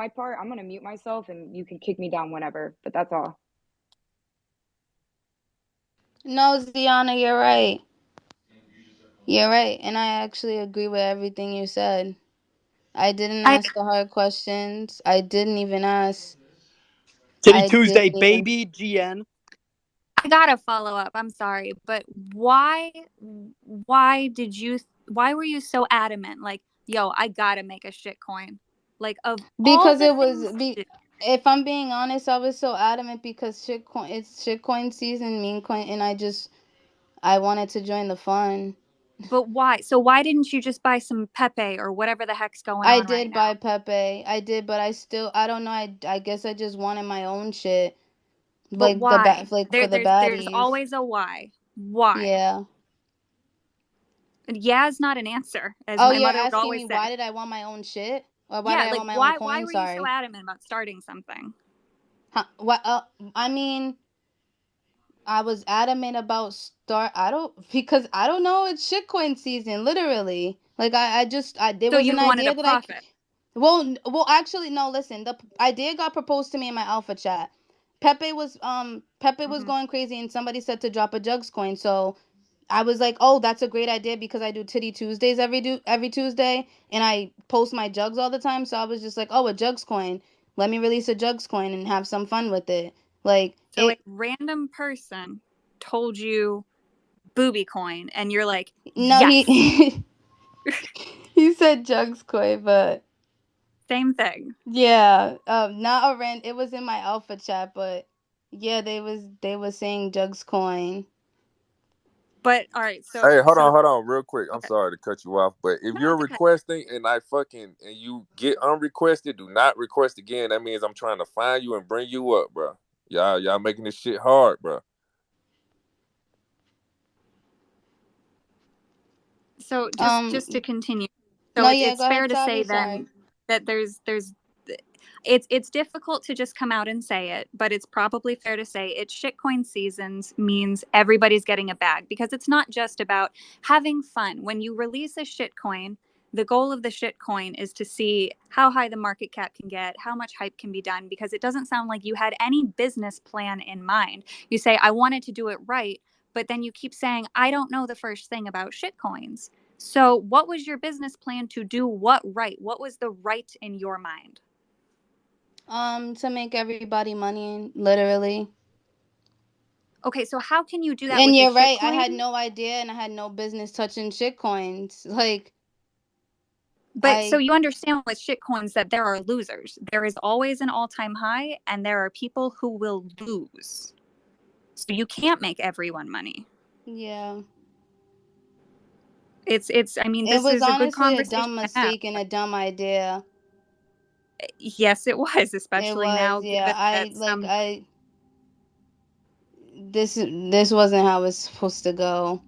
my part, I'm gonna mute myself and you can kick me down whenever. But that's all. No, Ziana, you're right. You're right, and I actually agree with everything you said. I didn't I ask the hard questions. I didn't even ask. Titty I Tuesday, didn't even. baby, GN. I gotta follow up. I'm sorry, but why were you so adamant? Like, yo, I gotta make a shit coin. Like, of all Because the it was things to do. if I'm being honest, I was so adamant because it's shitcoin season, meme coin, and I wanted to join the fun. But why? So why didn't you just buy some Pepe or whatever the heck's going I on right did buy now? Pepe. I did, but I don't know. I guess I just wanted my own shit, But like why? like for the There's baddies. always a why. Why? Yeah. And yeah is not an answer, as Oh, my you're mother would asking always me say. why did I want my own shit, or why Yeah, did I like want my own why coin? were you so Sorry. adamant about starting something? Huh, what? I mean, I was adamant about start. I don't because I don't know. It's shitcoin season, literally. Like there So was you an wanted a idea that I. profit. Well, actually, no. Listen, the idea got proposed to me in my alpha chat. Pepe was Hmm. going crazy, and somebody said to drop a Jugs coin. So I was like, oh, that's a great idea because I do Titty Tuesdays every Tuesday, and I post my jugs all the time. So I was just like, oh, a Jugs coin. Let me release a Jugs coin and have some fun with it. Like So a random person told you booby coin, and you're like, No, yes, he said Jugs coin, but same thing. yeah, not a rent. It was in my alpha chat, but yeah, they was saying Jugs coin. But all right, so Hey, hold on, real quick. I'm okay, sorry to cut you off, but if no, you're go ahead. requesting and you get unrequested, do not request again. That means I'm trying to find you and bring you up, bro. Y'all making this shit hard, bro. So just to Um, continue, so no, yeah, it's go ahead, fair to Savi. say Sorry. then that there's it's difficult to just come out and say it, but it's probably fair to say it's shitcoin seasons means everybody's getting a bag because it's not just about having fun. When you release a shitcoin, the goal of the shitcoin is to see how high the market cap can get, how much hype can be done, because it doesn't sound like you had any business plan in mind. You say, I wanted to do it right, but then you keep saying, I don't know the first thing about shitcoins. So, what was your business plan to do what right? What was the right in your mind? To make everybody money, literally. Okay, so how can you do that And with a you're right. I shitcoin? had no idea, and I had no business touching shitcoins. Like But so I, you understand with shitcoins that there are losers. There is always an all-time high, and there are people who will lose. So you can't make everyone money. yeah. It's I mean, It this was is a good honestly a conversation dumb to have. mistake and a dumb idea. Yes, it was, It especially was, now yeah. given that some This wasn't how it's supposed to go.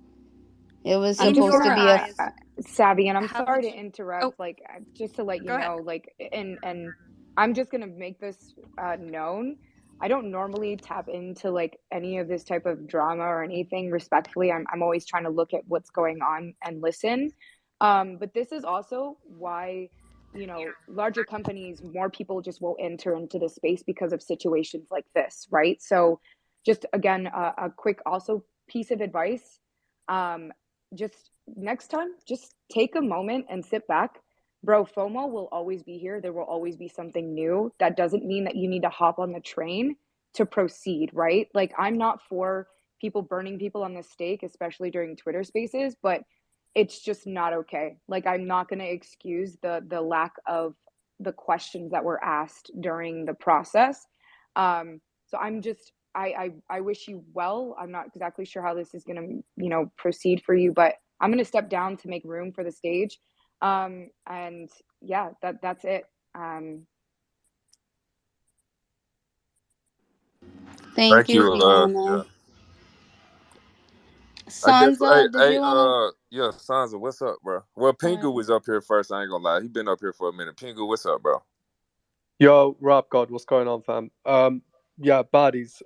It was in supposed to your be a eyes, Savvy, and I'm how sorry would to you interrupt. Oh, Like, just to let you go ahead. know, like, and I'm just gonna make this known. I don't normally tap into like any of this type of drama or anything. Respectfully, I'm always trying to look at what's going on and listen. But this is also why, larger companies, more people just won't enter into the space because of situations like this, right? So, just again, a quick also piece of advice. Um, just next time, just take a moment and sit back. Bro, FOMO will always be here. There will always be something new. That doesn't mean that you need to hop on the train to proceed, right? Like, I'm not for people burning people on the stake, especially during Twitter spaces, but it's just not okay. Like, I'm not going to excuse the lack of the questions that were asked during the process. So I'm just I wish you well. I'm not exactly sure how this is going to, proceed for you, but I'm going to step down to make room for the stage. And yeah, that's it. thank Thank you, you. Yeah. Ziana. I guess. Hey, Sansa, did you wanna? yeah, Sansa, what's up, bro? Well, Uh, Pingu was up here first. I ain't gonna lie, he been up here for a minute. Pingu, what's up, bro? Yo, Rap God, what's going on, fam? Yeah, baddies.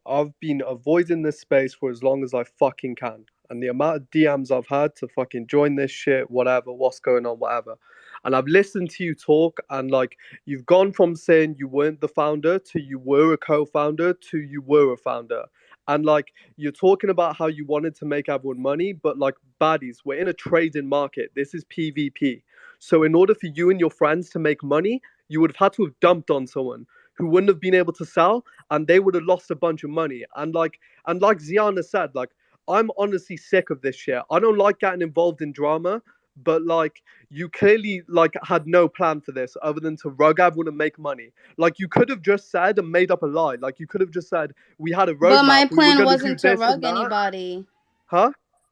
I've been avoiding this space for as long as I fucking can, and the amount of DMs I've had to fucking join this shit, whatever, what's going on, whatever. and I've listened to you talk, and like you've gone from saying you weren't the founder to you were a co-founder to you were a founder. And like you're talking about how you wanted to make everyone money, but like baddies, we're in a trading market. This is PvP. So in order for you and your friends to make money, you would have had to have dumped on someone who wouldn't have been able to sell, and they would have lost a bunch of money. And like Ziana said, like I'm honestly sick of this shit. I don't like getting involved in drama, but like you clearly like had no plan for this other than to rug everyone and make money. Like you could have just said and made up a lie. Like you could have just said we had a But roadmap, my we were plan gonna do wasn't to this and rug that. anybody. Huh?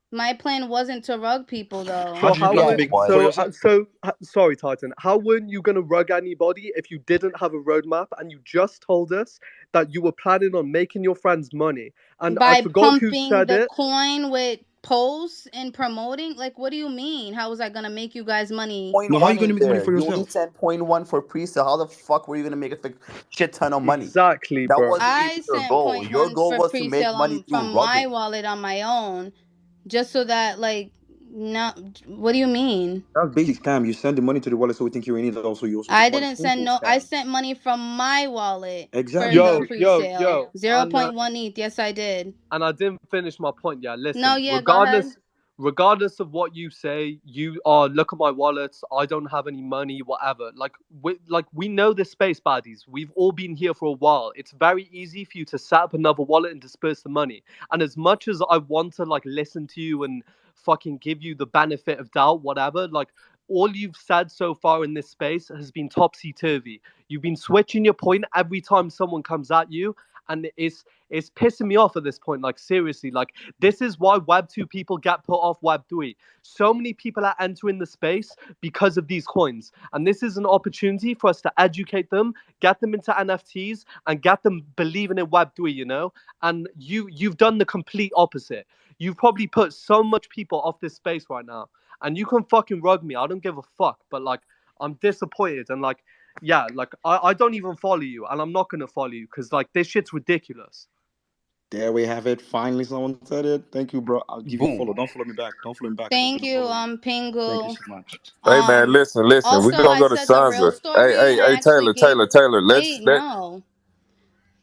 My plan wasn't to rug people How though. So did you how plan to Yeah, would it make money for was. yourself? sorry, Titan. How weren't you gonna rug anybody if you didn't have a roadmap and you just told us that you were planning on making your friends money? And I By forgot who pumping said the it. coin with posts and promoting? Like, what do you mean? How was I gonna make you guys money? Point No, how are you one going in to make the money there. for You only yourself? sent point one for pre-sale. How the fuck were you gonna make a shit ton of money? Exactly, That bro. wasn't even I your sent goal. point Your one goal for was to make pre-sale money on through from my rugging. wallet on my own, just so that like, no. What do you mean? That's basic scam. You send the money to the wallet so we think you're in it. Also, you also I take money. didn't send Simple no. I scam. sent money from my wallet for Exactly. the Yo, yo, pre-sale. yo, Zero point 0.1 ETH. Yes, I did. and I didn't finish my point. Yeah, No, listen. yeah, go ahead. Regardless of what you say, you are look at my wallets. I don't have any money, whatever. Like we know this space, baddies. We've all been here for a while. It's very easy for you to set up another wallet and disperse the money. And as much as I want to like listen to you and fucking give you the benefit of doubt, whatever, like all you've said so far in this space has been topsy turvy. You've been switching your point every time someone comes at you, and it's pissing me off at this point. Like seriously, like this is why Web 2 people get put off Web 3. So many people are entering the space because of these coins, and this is an opportunity for us to educate them, get them into NFTs, and get them believing in Web 3. You know, and you've done the complete opposite. You've probably put so much people off this space right now, and you can fucking rug me. I don't give a fuck, but like I'm disappointed, and like yeah, like I don't even follow you, and I'm not gonna follow you because like this shit's ridiculous. There we have it. Finally, someone said it. Thank you, bro. I'll give you a Boom. follow. Don't follow me back. Don't follow me back. I'm not Thank going to you, follow you. Thank you Pingu. so much. Hey man, listen. We Also, gonna I go to said the real Sansa. Hey, story, hey, and I hey, actually gave. Taylor. Wait, no,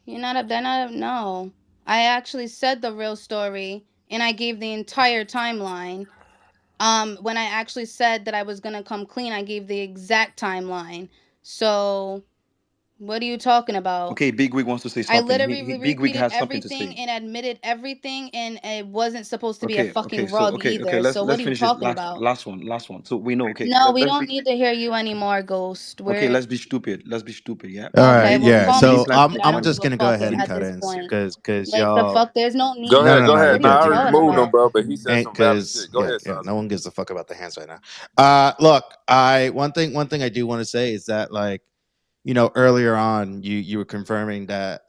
you're not a. They're not. No, I actually said the real story, and I gave the entire timeline. When I actually said that I was gonna come clean, I gave the exact timeline. So, what are you talking about? Okay, Big Wig wants to say I something. literally Big Wig repeated has something to everything say. and admitted everything, and it wasn't supposed to be a Okay. fucking So rug okay. either. Let's So, what let's are you finish this talking last about? last one. Last one. So we know. Okay. No, we Let's don't be need to hear you anymore, Ghost. okay. We're Let's be stupid. Let's be stupid. Yeah. All okay. right, Big Well, yeah. Wig. call Do me you So plan to I'm make stupid. I I'm don't money? just give a gonna go fuck ahead and at cut this in point. because Like the y'all. fuck, there's no need Go for No, ahead, no, go no. that. You're ahead. What are Now you good. I You're already good. talking You're moved good. him, about? bro, but he said And some valid because shit. Go yeah, ahead, yeah. Sansa. No one gives a fuck about the hands right now. Look, I one thing I do want to say is that like earlier on you were confirming that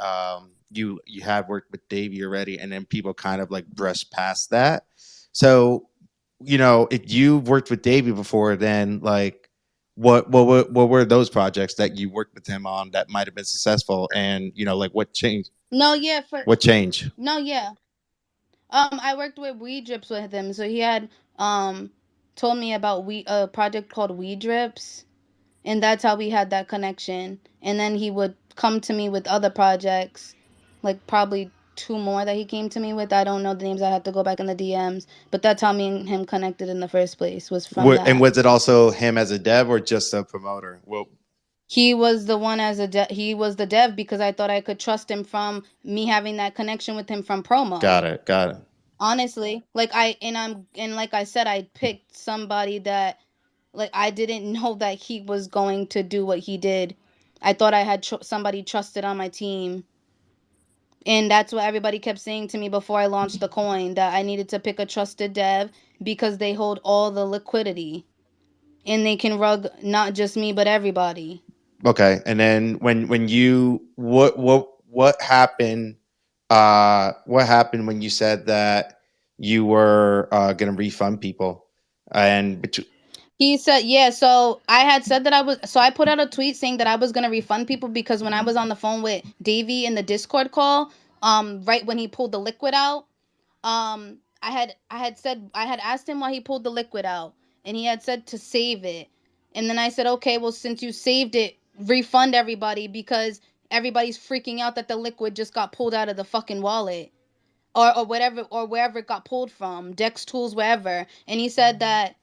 you had worked with Davey already, and then people kind of like brushed past that. So if you've worked with Davey before, then like what were those projects that you worked with him on that might have been successful, and like what changed? No, yeah, for What changed? no, yeah. I worked with Weed Drips with him, so he had told me about a project called Weed Drips, and that's how we had that connection. And then he would come to me with other projects, like probably two more that he came to me with. I don't know the names. I have to go back in the DMs, but that's how me and him connected in the first place, was from And that. was it also him as a dev or just a promoter? Well, He was the one he was the dev because I thought I could trust him from me having that connection with him from promo. got it. Honestly, like like I said, I picked somebody that like I didn't know that he was going to do what he did. I thought I had somebody trusted on my team. And that's what everybody kept saying to me before I launched the coin, that I needed to pick a trusted dev because they hold all the liquidity and they can rug not just me but everybody. Okay, and then when you what happened? What happened when you said that you were gonna refund people? And He said, yeah, so I had said that I put out a tweet saying that I was going to refund people because when I was on the phone with Davey in the Discord call, right when he pulled the liquid out, I had asked him why he pulled the liquid out, and he had said to save it. And then I said, okay, well, since you saved it, refund everybody because everybody's freaking out that the liquid just got pulled out of the fucking wallet or whatever or wherever it got pulled from, Dex Tools, wherever. And he said that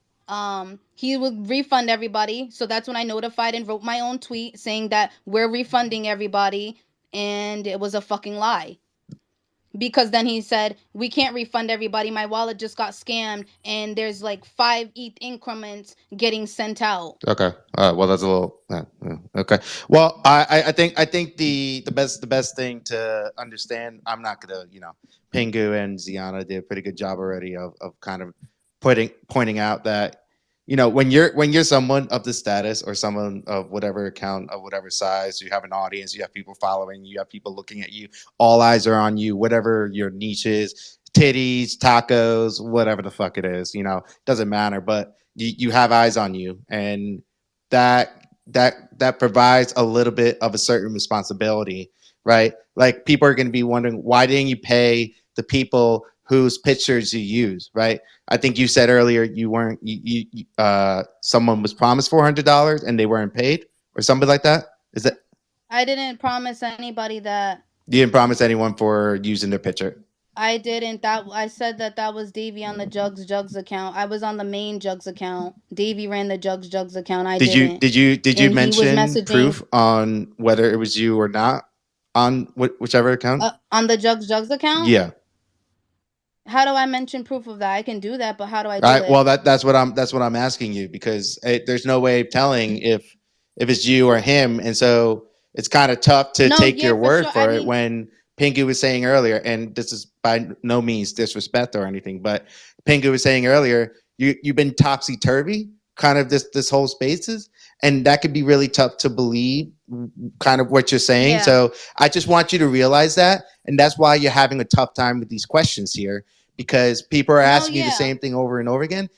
he would refund everybody. So that's when I notified and wrote my own tweet saying that we're refunding everybody, and it was a fucking lie. Because then he said we can't refund everybody, my wallet just got scammed and there's like 5 ETH increments getting sent out. Okay. Well, that's a little. Okay. Well, I think the best thing to understand. I'm not gonna, Pingu and Ziana did a pretty good job already of kind of pointing out that, when you're someone of the status or someone of whatever account of whatever size, you have an audience, you have people following, you have people looking at you, all eyes are on you, whatever your niche is, titties, tacos, whatever the fuck it is, doesn't matter, but you have eyes on you, and that provides a little bit of a certain responsibility, right? Like, people are going to be wondering, why didn't you pay the people whose pictures you use, right? I think you said earlier you weren't someone was promised $400 and they weren't paid or something like that. Is that I didn't promise anybody that. you didn't promise anyone for using their picture? I didn't. That I said that was Davey on the Jugs account. I was on the main Jugs account. Davey ran the Jugs account. I Did you didn't. did you did you And he was mention messaging proof on whether it was you or not on whichever account? on the Jugs account. Yeah. How do I mention proof of that? I can do that, but how do I All do right. Well, it? that's what I'm asking you, because there's no way of telling if it's you or him, and so it's kind of tough to No, take yeah, your for word sure. I for it mean, when Pingu was saying earlier, and this is by no means disrespect or anything, but Pingu was saying earlier, you've been topsy turvy, kind of this whole spaces, and that could be really tough to believe, kind of what you're saying. yeah. So I just want you to realize that, and that's why you're having a tough time with these questions here, because people are No, asking you the yeah. same thing over and over again.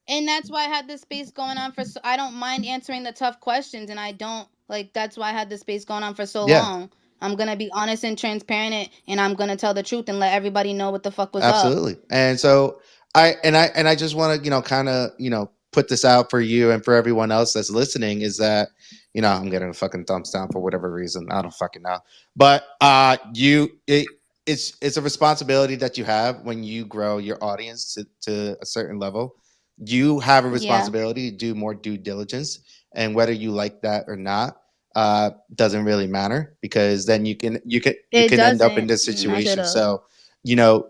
And that's why I had this space going on for so I don't mind answering the tough questions, and I don't like that's why I had this space going on for so Yeah, long. I'm going to be honest and transparent, and I'm going to tell the truth and let everybody know what the fuck was up. absolutely. And so I just want to, kind of, put this out for you and for everyone else that's listening, is that, I'm getting a fucking thumbs down for whatever reason. I don't fucking know. But it's a responsibility that you have when you grow your audience to a certain level. You have a Yeah. responsibility to do more due diligence, and whether you like that or not doesn't really matter, because then you It can end up in doesn't. this I should situation. have. So,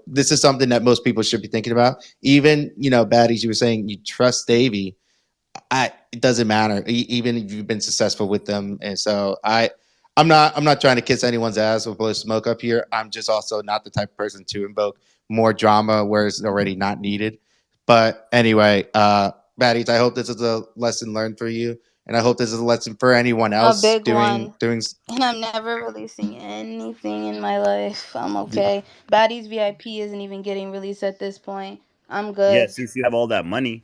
this is something that most people should be thinking about. Even, baddies, you were saying you trust Davey. It doesn't matter, even if you've been successful with them. And so I'm not trying to kiss anyone's ass or blow smoke up here. I'm just also not the type of person to invoke more drama where it's already not needed. But anyway, baddies, I hope this is a lesson learned for you, and I hope this is a lesson for anyone A else big doing one. doing. And I'm never releasing anything in my life. I'm okay. Baddies VIP isn't even getting released at this point. I'm Yeah, good. since you have all that money.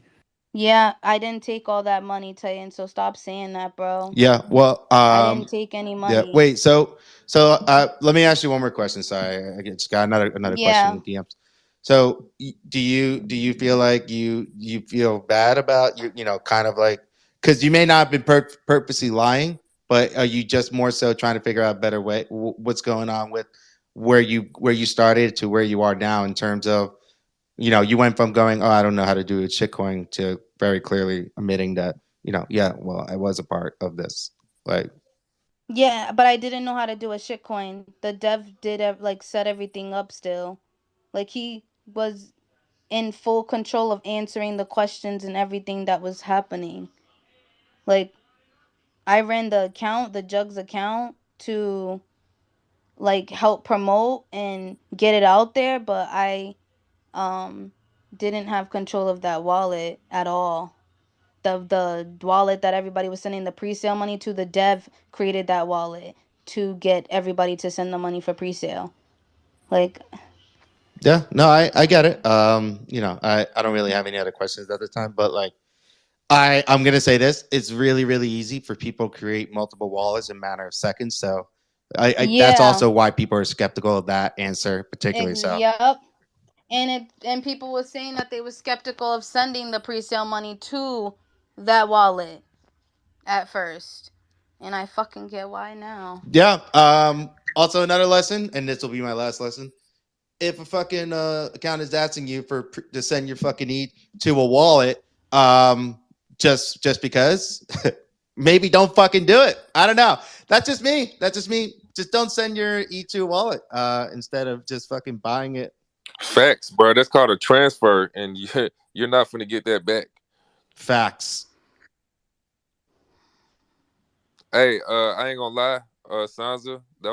Yeah, I didn't take all that money, Titan, so stop saying that, bro. Yeah. Well, I didn't take any yeah. money. Wait. Let me ask you one more question. Sorry, I just got another question in Yeah. the DMs. So, do you feel like you feel bad about kind of like, because you may not have been purposely lying, but are you just more so trying to figure out a better way? What's going on with where you started to where you are now, in terms of, you went from going, oh, I don't know how to do a shitcoin, to very clearly admitting that, yeah, well, I was a part of this. Like, Yeah, but I didn't know how to do a shitcoin. The dev did like set everything up still. Like he was in full control of answering the questions and everything that was happening. Like I ran the account, the Jugs account, to like help promote and get it out there, but I um didn't have control of that wallet at all. The wallet that everybody was sending the pre-sale money to, the dev created that wallet to get everybody to send the money for pre-sale. Like, yeah, no, I get it. I don't really have any other questions at the time, but like, I'm gonna say this: it's really really easy for people to create multiple wallets in a matter of seconds. So, that's yeah, also why people are skeptical of that answer particularly. So, yep. And people were saying that they were skeptical of sending the pre-sale money to that wallet. at first. And I fucking get why now. Yeah. Also, another lesson, and this will be my last lesson. If a fucking account is asking you to send your fucking to a wallet, just because, maybe don't fucking do it. I don't know. That's just me. Just don't send your to a wallet instead of just fucking buying it. Facts, bro. That's called a transfer, and you're not gonna get that back. Facts. Hey, I ain't gonna lie, Sansa. That